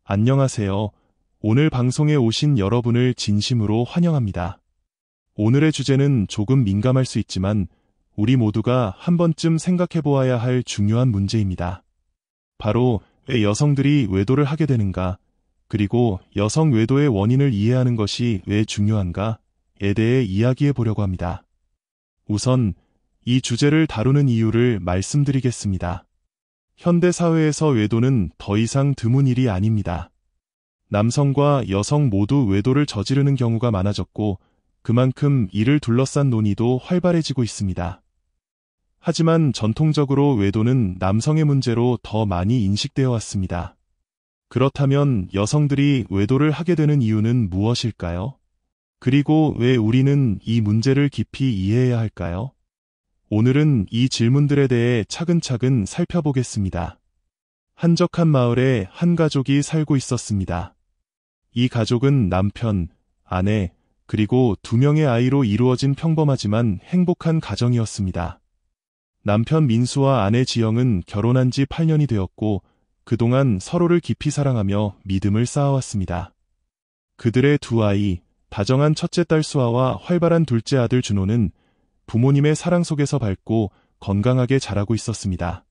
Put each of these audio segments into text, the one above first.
안녕하세요. 오늘 방송에 오신 여러분을 진심으로 환영합니다. 오늘의 주제는 조금 민감할 수 있지만 우리 모두가 한 번쯤 생각해 보아야 할 중요한 문제입니다. 바로 왜 여성들이 외도를 하게 되는가, 그리고 여성 외도의 원인을 이해하는 것이 왜 중요한가에 대해 이야기해 보려고 합니다. 우선 이 주제를 다루는 이유를 말씀드리겠습니다. 현대 사회에서 외도는 더 이상 드문 일이 아닙니다. 남성과 여성 모두 외도를 저지르는 경우가 많아졌고 그만큼 이를 둘러싼 논의도 활발해지고 있습니다. 하지만 전통적으로 외도는 남성의 문제로 더 많이 인식되어 왔습니다. 그렇다면 여성들이 외도를 하게 되는 이유는 무엇일까요? 그리고 왜 우리는 이 문제를 깊이 이해해야 할까요? 오늘은 이 질문들에 대해 차근차근 살펴보겠습니다. 한적한 마을에 한 가족이 살고 있었습니다. 이 가족은 남편, 아내, 그리고 2명의 아이로 이루어진 평범하지만 행복한 가정이었습니다. 남편 민수와 아내 지영은 결혼한 지 8년이 되었고 그동안 서로를 깊이 사랑하며 믿음을 쌓아왔습니다. 그들의 2아이, 다정한 첫째 딸 수아와 활발한 둘째 아들 준호는 부모님의 사랑 속에서 밝고 건강하게 자라고 있었습니다.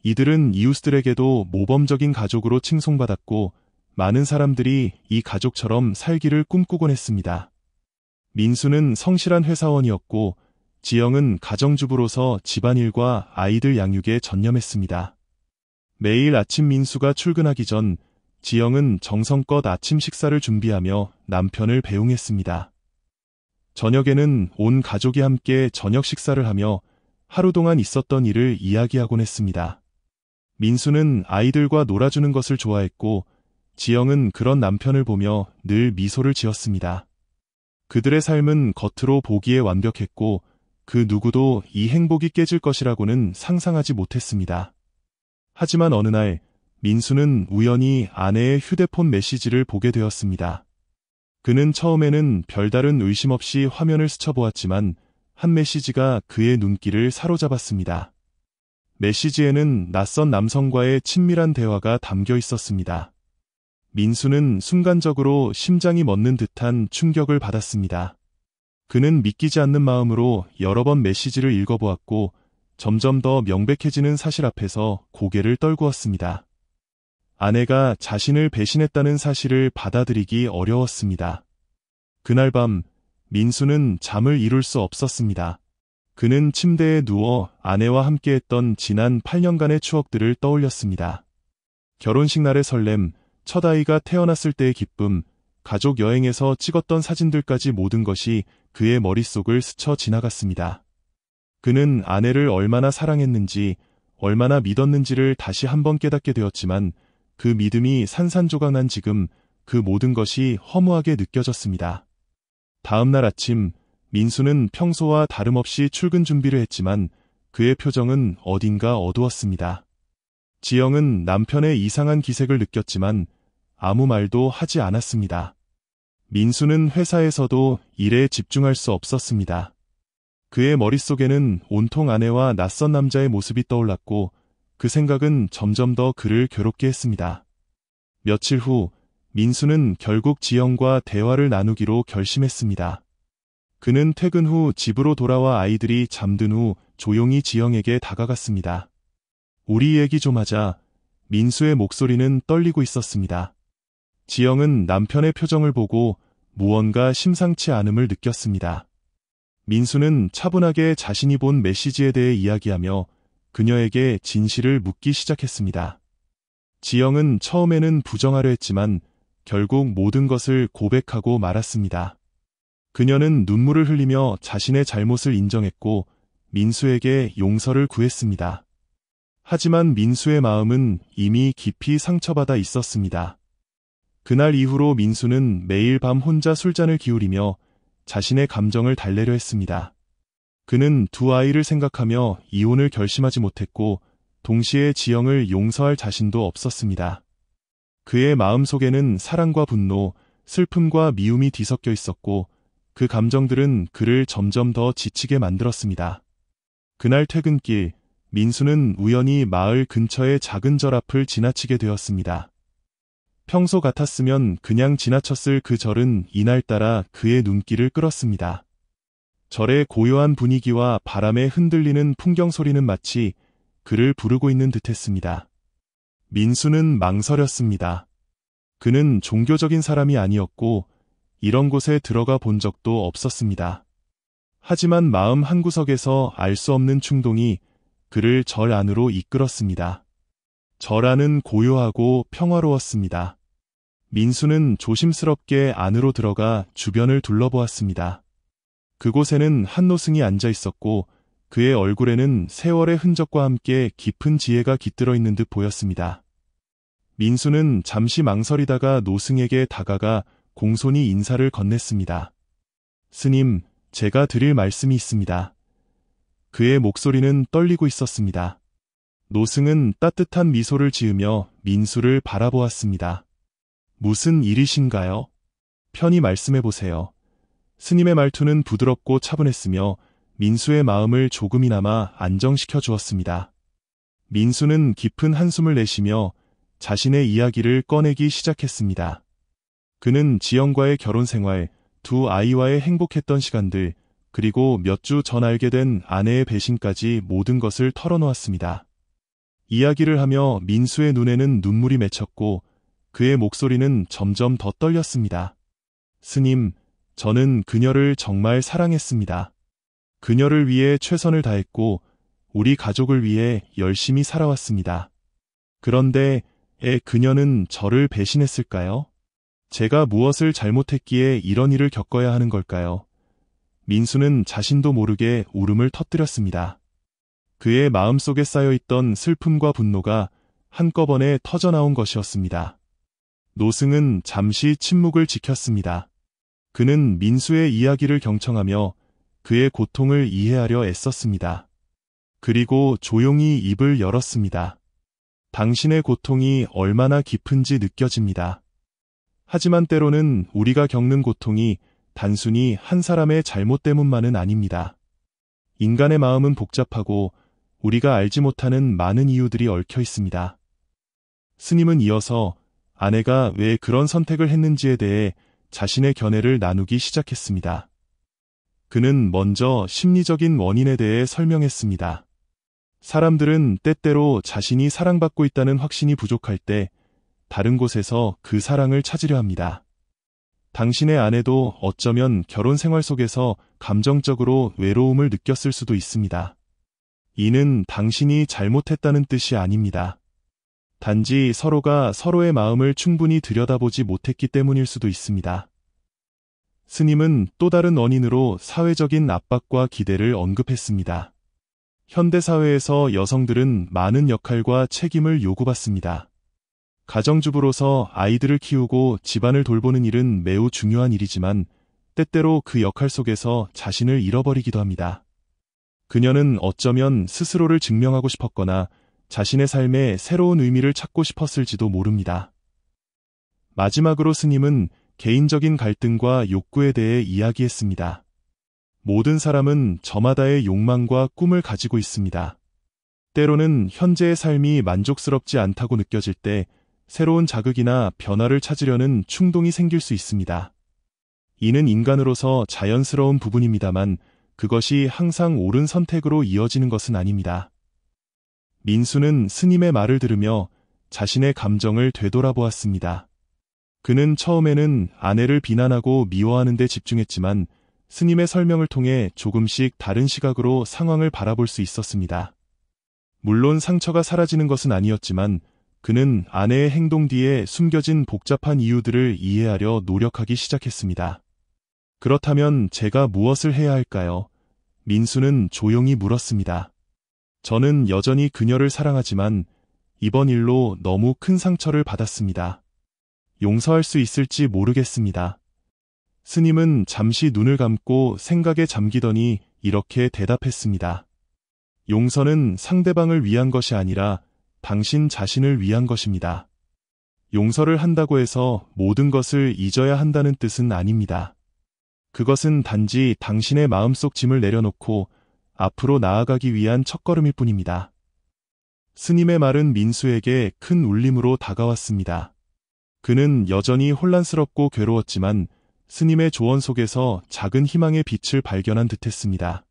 이들은 이웃들에게도 모범적인 가족으로 칭송받았고 많은 사람들이 이 가족처럼 살기를 꿈꾸곤 했습니다. 민수는 성실한 회사원이었고 지영은 가정주부로서 집안일과 아이들 양육에 전념했습니다. 매일 아침 민수가 출근하기 전 지영은 정성껏 아침 식사를 준비하며 남편을 배웅했습니다. 저녁에는 온 가족이 함께 저녁 식사를 하며 하루 동안 있었던 일을 이야기하곤 했습니다. 민수는 아이들과 놀아주는 것을 좋아했고 지영은 그런 남편을 보며 늘 미소를 지었습니다. 그들의 삶은 겉으로 보기에 완벽했고 그 누구도 이 행복이 깨질 것이라고는 상상하지 못했습니다. 하지만 어느 날 민수는 우연히 아내의 휴대폰 메시지를 보게 되었습니다. 그는 처음에는 별다른 의심 없이 화면을 스쳐보았지만 한 메시지가 그의 눈길을 사로잡았습니다. 메시지에는 낯선 남성과의 친밀한 대화가 담겨 있었습니다. 민수는 순간적으로 심장이 멎는 듯한 충격을 받았습니다. 그는 믿기지 않는 마음으로 여러 번 메시지를 읽어보았고 점점 더 명백해지는 사실 앞에서 고개를 떨구었습니다. 아내가 자신을 배신했다는 사실을 받아들이기 어려웠습니다. 그날 밤 민수는 잠을 이룰 수 없었습니다. 그는 침대에 누워 아내와 함께했던 지난 8년간의 추억들을 떠올렸습니다. 결혼식 날의 설렘, 첫 아이가 태어났을 때의 기쁨, 가족 여행에서 찍었던 사진들까지 모든 것이 그의 머릿속을 스쳐 지나갔습니다. 그는 아내를 얼마나 사랑했는지, 얼마나 믿었는지를 다시 한번 깨닫게 되었지만 그 믿음이 산산조각난 지금 그 모든 것이 허무하게 느껴졌습니다. 다음 날 아침 민수는 평소와 다름없이 출근 준비를 했지만 그의 표정은 어딘가 어두웠습니다. 지영은 남편의 이상한 기색을 느꼈지만 아무 말도 하지 않았습니다. 민수는 회사에서도 일에 집중할 수 없었습니다. 그의 머릿속에는 온통 아내와 낯선 남자의 모습이 떠올랐고 그 생각은 점점 더 그를 괴롭게 했습니다. 며칠 후 민수는 결국 지영과 대화를 나누기로 결심했습니다. 그는 퇴근 후 집으로 돌아와 아이들이 잠든 후 조용히 지영에게 다가갔습니다. 우리 얘기 좀 하자. 민수의 목소리는 떨리고 있었습니다. 지영은 남편의 표정을 보고 무언가 심상치 않음을 느꼈습니다. 민수는 차분하게 자신이 본 메시지에 대해 이야기하며 그녀에게 진실을 묻기 시작했습니다. 지영은 처음에는 부정하려 했지만 결국 모든 것을 고백하고 말았습니다. 그녀는 눈물을 흘리며 자신의 잘못을 인정했고 민수에게 용서를 구했습니다. 하지만 민수의 마음은 이미 깊이 상처받아 있었습니다. 그날 이후로 민수는 매일 밤 혼자 술잔을 기울이며 자신의 감정을 달래려 했습니다. 그는 2아이를 생각하며 이혼을 결심하지 못했고 동시에 지영을 용서할 자신도 없었습니다. 그의 마음속에는 사랑과 분노, 슬픔과 미움이 뒤섞여 있었고 그 감정들은 그를 점점 더 지치게 만들었습니다. 그날 퇴근길, 민수는 우연히 마을 근처의 작은 절 앞을 지나치게 되었습니다. 평소 같았으면 그냥 지나쳤을 그 절은 이날따라 그의 눈길을 끌었습니다. 절의 고요한 분위기와 바람에 흔들리는 풍경 소리는 마치 그를 부르고 있는 듯했습니다. 민수는 망설였습니다. 그는 종교적인 사람이 아니었고 이런 곳에 들어가 본 적도 없었습니다. 하지만 마음 한구석에서 알 수 없는 충동이 그를 절 안으로 이끌었습니다. 절 안은 고요하고 평화로웠습니다. 민수는 조심스럽게 안으로 들어가 주변을 둘러보았습니다. 그곳에는 한 노승이 앉아 있었고 그의 얼굴에는 세월의 흔적과 함께 깊은 지혜가 깃들어 있는 듯 보였습니다. 민수는 잠시 망설이다가 노승에게 다가가 공손히 인사를 건넸습니다. 스님, 제가 드릴 말씀이 있습니다. 그의 목소리는 떨리고 있었습니다. 노승은 따뜻한 미소를 지으며 민수를 바라보았습니다. 무슨 일이신가요? 편히 말씀해 보세요. 스님의 말투는 부드럽고 차분했으며 민수의 마음을 조금이나마 안정시켜 주었습니다. 민수는 깊은 한숨을 내쉬며 자신의 이야기를 꺼내기 시작했습니다. 그는 지영과의 결혼 생활, 두 아이와의 행복했던 시간들, 그리고 몇 주 전 알게 된 아내의 배신까지 모든 것을 털어놓았습니다. 이야기를 하며 민수의 눈에는 눈물이 맺혔고 그의 목소리는 점점 더 떨렸습니다. 스님, 저는 그녀를 정말 사랑했습니다. 그녀를 위해 최선을 다했고 우리 가족을 위해 열심히 살아왔습니다. 그런데 그녀는 저를 배신했을까요? 제가 무엇을 잘못했기에 이런 일을 겪어야 하는 걸까요? 민수는 자신도 모르게 울음을 터뜨렸습니다. 그의 마음속에 쌓여있던 슬픔과 분노가 한꺼번에 터져나온 것이었습니다. 노승은 잠시 침묵을 지켰습니다. 그는 민수의 이야기를 경청하며 그의 고통을 이해하려 애썼습니다. 그리고 조용히 입을 열었습니다. 당신의 고통이 얼마나 깊은지 느껴집니다. 하지만 때로는 우리가 겪는 고통이 단순히 한 사람의 잘못 때문만은 아닙니다. 인간의 마음은 복잡하고 우리가 알지 못하는 많은 이유들이 얽혀 있습니다. 스님은 이어서 아내가 왜 그런 선택을 했는지에 대해 자신의 견해를 나누기 시작했습니다. 그는 먼저 심리적인 원인에 대해 설명했습니다. 사람들은 때때로 자신이 사랑받고 있다는 확신이 부족할 때 다른 곳에서 그 사랑을 찾으려 합니다. 당신의 아내도 어쩌면 결혼 생활 속에서 감정적으로 외로움을 느꼈을 수도 있습니다. 이는 당신이 잘못했다는 뜻이 아닙니다. 단지 서로가 서로의 마음을 충분히 들여다보지 못했기 때문일 수도 있습니다. 스님은 또 다른 원인으로 사회적인 압박과 기대를 언급했습니다. 현대사회에서 여성들은 많은 역할과 책임을 요구받습니다. 가정주부로서 아이들을 키우고 집안을 돌보는 일은 매우 중요한 일이지만 때때로 그 역할 속에서 자신을 잃어버리기도 합니다. 그녀는 어쩌면 스스로를 증명하고 싶었거나 자신의 삶에 새로운 의미를 찾고 싶었을지도 모릅니다. 마지막으로 스님은 개인적인 갈등과 욕구에 대해 이야기했습니다. 모든 사람은 저마다의 욕망과 꿈을 가지고 있습니다. 때로는 현재의 삶이 만족스럽지 않다고 느껴질 때 새로운 자극이나 변화를 찾으려는 충동이 생길 수 있습니다. 이는 인간으로서 자연스러운 부분입니다만 그것이 항상 옳은 선택으로 이어지는 것은 아닙니다. 민수는 스님의 말을 들으며 자신의 감정을 되돌아보았습니다. 그는 처음에는 아내를 비난하고 미워하는 데 집중했지만 스님의 설명을 통해 조금씩 다른 시각으로 상황을 바라볼 수 있었습니다. 물론 상처가 사라지는 것은 아니었지만 그는 아내의 행동 뒤에 숨겨진 복잡한 이유들을 이해하려 노력하기 시작했습니다. 그렇다면 제가 무엇을 해야 할까요? 민수는 조용히 물었습니다. 저는 여전히 그녀를 사랑하지만 이번 일로 너무 큰 상처를 받았습니다. 용서할 수 있을지 모르겠습니다. 스님은 잠시 눈을 감고 생각에 잠기더니 이렇게 대답했습니다. 용서는 상대방을 위한 것이 아니라 당신 자신을 위한 것입니다. 용서를 한다고 해서 모든 것을 잊어야 한다는 뜻은 아닙니다. 그것은 단지 당신의 마음속 짐을 내려놓고 앞으로 나아가기 위한 첫걸음일 뿐입니다. 스님의 말은 민수에게 큰 울림으로 다가왔습니다. 그는 여전히 혼란스럽고 괴로웠지만 스님의 조언 속에서 작은 희망의 빛을 발견한 듯했습니다.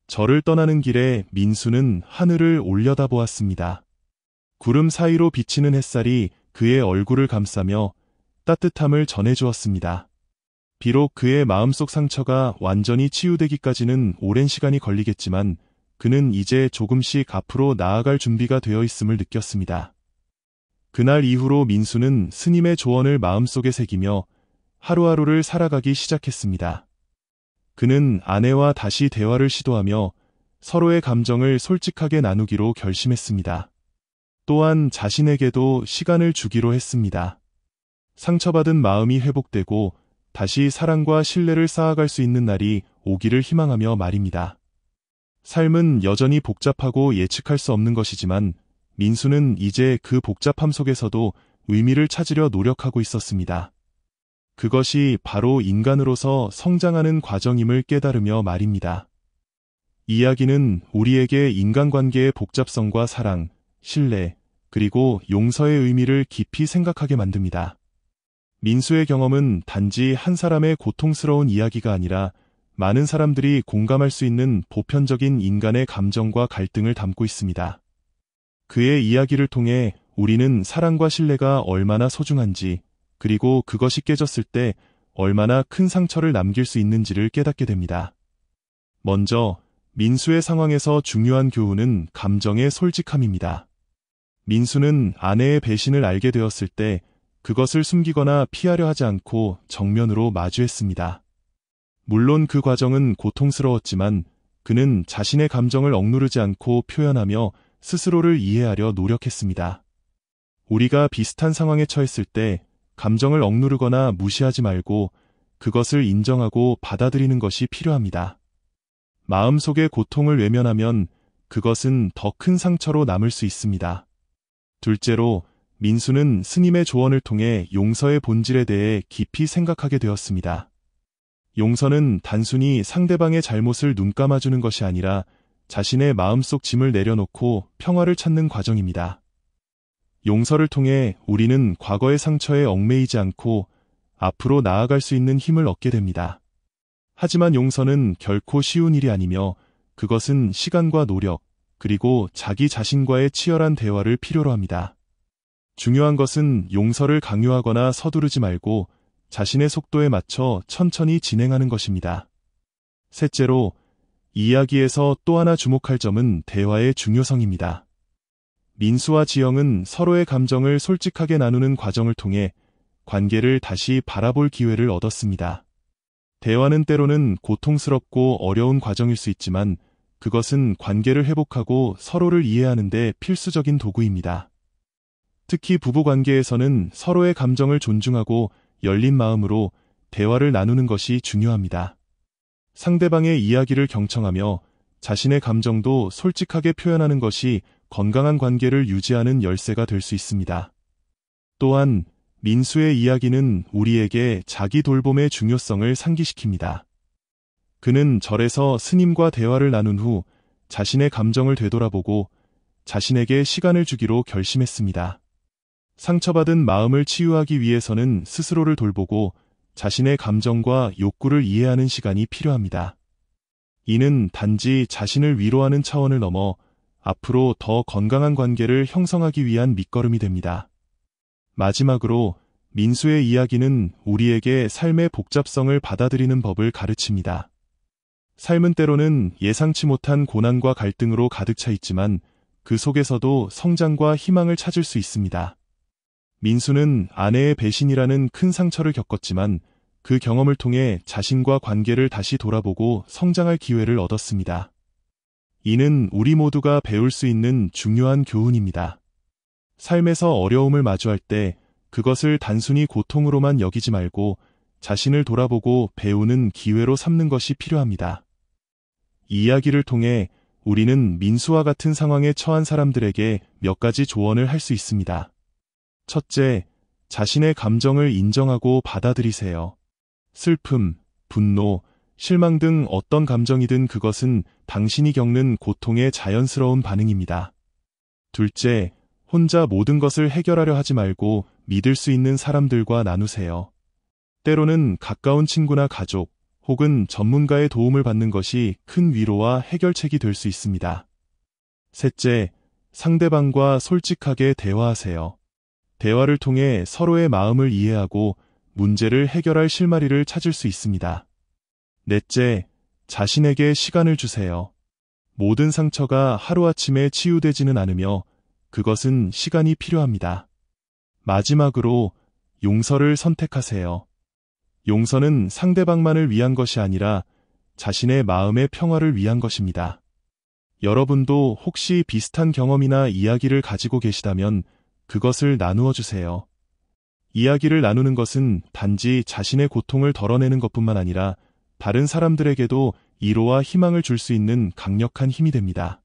절을 떠나는 길에 민수는 하늘을 올려다보았습니다. 구름 사이로 비치는 햇살이 그의 얼굴을 감싸며 따뜻함을 전해주었습니다. 비록 그의 마음속 상처가 완전히 치유되기까지는 오랜 시간이 걸리겠지만 그는 이제 조금씩 앞으로 나아갈 준비가 되어 있음을 느꼈습니다. 그날 이후로 민수는 스님의 조언을 마음속에 새기며 하루하루를 살아가기 시작했습니다. 그는 아내와 다시 대화를 시도하며 서로의 감정을 솔직하게 나누기로 결심했습니다. 또한 자신에게도 시간을 주기로 했습니다. 상처받은 마음이 회복되고 다시 사랑과 신뢰를 쌓아갈 수 있는 날이 오기를 희망하며 말입니다. 삶은 여전히 복잡하고 예측할 수 없는 것이지만 민수는 이제 그 복잡함 속에서도 의미를 찾으려 노력하고 있었습니다. 그것이 바로 인간으로서 성장하는 과정임을 깨달으며 말입니다. 이야기는 우리에게 인간관계의 복잡성과 사랑, 신뢰, 그리고 용서의 의미를 깊이 생각하게 만듭니다. 민수의 경험은 단지 한 사람의 고통스러운 이야기가 아니라 많은 사람들이 공감할 수 있는 보편적인 인간의 감정과 갈등을 담고 있습니다. 그의 이야기를 통해 우리는 사랑과 신뢰가 얼마나 소중한지, 그리고 그것이 깨졌을 때 얼마나 큰 상처를 남길 수 있는지를 깨닫게 됩니다. 먼저 민수의 상황에서 중요한 교훈은 감정의 솔직함입니다. 민수는 아내의 배신을 알게 되었을 때 그것을 숨기거나 피하려 하지 않고 정면으로 마주했습니다. 물론 그 과정은 고통스러웠지만 그는 자신의 감정을 억누르지 않고 표현하며 스스로를 이해하려 노력했습니다. 우리가 비슷한 상황에 처했을 때 감정을 억누르거나 무시하지 말고 그것을 인정하고 받아들이는 것이 필요합니다. 마음속의 고통을 외면하면 그것은 더 큰 상처로 남을 수 있습니다. 둘째로, 민수는 스님의 조언을 통해 용서의 본질에 대해 깊이 생각하게 되었습니다. 용서는 단순히 상대방의 잘못을 눈감아주는 것이 아니라 자신의 마음속 짐을 내려놓고 평화를 찾는 과정입니다. 용서를 통해 우리는 과거의 상처에 얽매이지 않고 앞으로 나아갈 수 있는 힘을 얻게 됩니다. 하지만 용서는 결코 쉬운 일이 아니며 그것은 시간과 노력, 그리고 자기 자신과의 치열한 대화를 필요로 합니다. 중요한 것은 용서를 강요하거나 서두르지 말고 자신의 속도에 맞춰 천천히 진행하는 것입니다. 셋째로, 이야기에서 또 하나 주목할 점은 대화의 중요성입니다. 민수와 지영은 서로의 감정을 솔직하게 나누는 과정을 통해 관계를 다시 바라볼 기회를 얻었습니다. 대화는 때로는 고통스럽고 어려운 과정일 수 있지만 그것은 관계를 회복하고 서로를 이해하는 데 필수적인 도구입니다. 특히 부부관계에서는 서로의 감정을 존중하고 열린 마음으로 대화를 나누는 것이 중요합니다. 상대방의 이야기를 경청하며 자신의 감정도 솔직하게 표현하는 것이 건강한 관계를 유지하는 열쇠가 될 수 있습니다. 또한 민수의 이야기는 우리에게 자기 돌봄의 중요성을 상기시킵니다. 그는 절에서 스님과 대화를 나눈 후 자신의 감정을 되돌아보고 자신에게 시간을 주기로 결심했습니다. 상처받은 마음을 치유하기 위해서는 스스로를 돌보고 자신의 감정과 욕구를 이해하는 시간이 필요합니다. 이는 단지 자신을 위로하는 차원을 넘어 앞으로 더 건강한 관계를 형성하기 위한 밑거름이 됩니다. 마지막으로 민수의 이야기는 우리에게 삶의 복잡성을 받아들이는 법을 가르칩니다. 삶은 때로는 예상치 못한 고난과 갈등으로 가득 차 있지만 그 속에서도 성장과 희망을 찾을 수 있습니다. 민수는 아내의 배신이라는 큰 상처를 겪었지만 그 경험을 통해 자신과 관계를 다시 돌아보고 성장할 기회를 얻었습니다. 이는 우리 모두가 배울 수 있는 중요한 교훈입니다. 삶에서 어려움을 마주할 때 그것을 단순히 고통으로만 여기지 말고 자신을 돌아보고 배우는 기회로 삼는 것이 필요합니다. 이 이야기를 통해 우리는 민수와 같은 상황에 처한 사람들에게 몇 가지 조언을 할 수 있습니다. 첫째, 자신의 감정을 인정하고 받아들이세요. 슬픔, 분노, 실망 등 어떤 감정이든 그것은 당신이 겪는 고통의 자연스러운 반응입니다. 둘째, 혼자 모든 것을 해결하려 하지 말고 믿을 수 있는 사람들과 나누세요. 때로는 가까운 친구나 가족 혹은 전문가의 도움을 받는 것이 큰 위로와 해결책이 될 수 있습니다. 셋째, 상대방과 솔직하게 대화하세요. 대화를 통해 서로의 마음을 이해하고 문제를 해결할 실마리를 찾을 수 있습니다. 넷째, 자신에게 시간을 주세요. 모든 상처가 하루아침에 치유되지는 않으며 그것은 시간이 필요합니다. 마지막으로 용서를 선택하세요. 용서는 상대방만을 위한 것이 아니라 자신의 마음의 평화를 위한 것입니다. 여러분도 혹시 비슷한 경험이나 이야기를 가지고 계시다면 그것을 나누어 주세요. 이야기를 나누는 것은 단지 자신의 고통을 덜어내는 것뿐만 아니라 다른 사람들에게도 위로와 희망을 줄 수 있는 강력한 힘이 됩니다.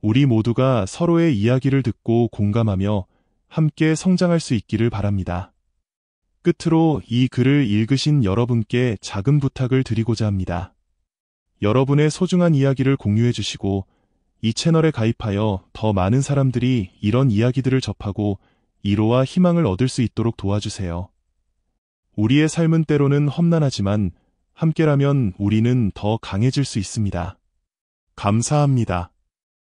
우리 모두가 서로의 이야기를 듣고 공감하며 함께 성장할 수 있기를 바랍니다. 끝으로 이 글을 읽으신 여러분께 작은 부탁을 드리고자 합니다. 여러분의 소중한 이야기를 공유해 주시고 이 채널에 가입하여 더 많은 사람들이 이런 이야기들을 접하고 위로와 희망을 얻을 수 있도록 도와주세요. 우리의 삶은 때로는 험난하지만 함께라면 우리는 더 강해질 수 있습니다. 감사합니다.